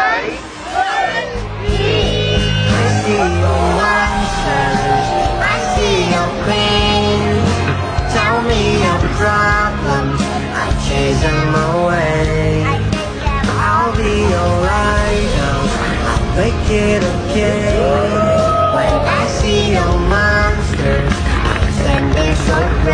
I see your monsters, I see your queens. Tell me your problems, I'll chase them away. I'll be your lighthouse, I'll make it okay. When I see your monsters, I'll send them so crazy.